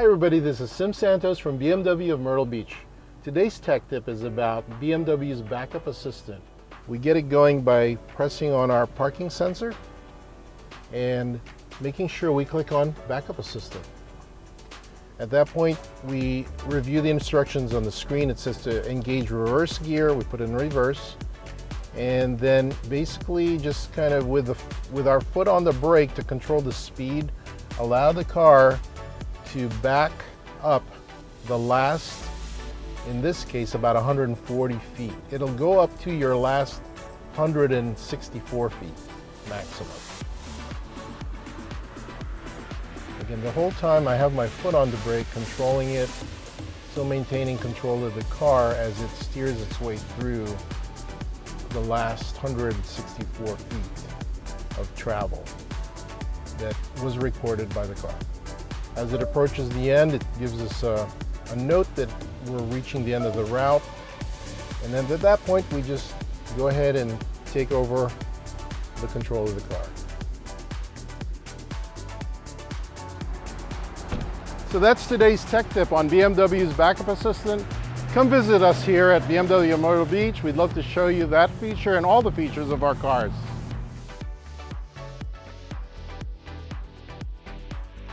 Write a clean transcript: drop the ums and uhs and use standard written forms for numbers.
Hi everybody, this is Sim Santos from BMW of Myrtle Beach. Today's tech tip is about BMW's backup assistant. We get it going by pressing on our parking sensor and making sure we click on backup assistant. At that point, we review the instructions on the screen. It says to engage reverse gear, we put it in reverse, and then basically just kind of with our foot on the brake to control the speed, allow the car to back up the last, in this case, about 140 feet. It'll go up to your last 164 feet maximum. Again, the whole time I have my foot on the brake, controlling it, still maintaining control of the car as it steers its way through the last 164 feet of travel that was recorded by the car. As it approaches the end, it gives us a note that we're reaching the end of the route. And then at that point, we just go ahead and take over the control of the car. So that's today's tech tip on BMW's backup assistant. Come visit us here at BMW of Myrtle Beach. We'd love to show you that feature and all the features of our cars.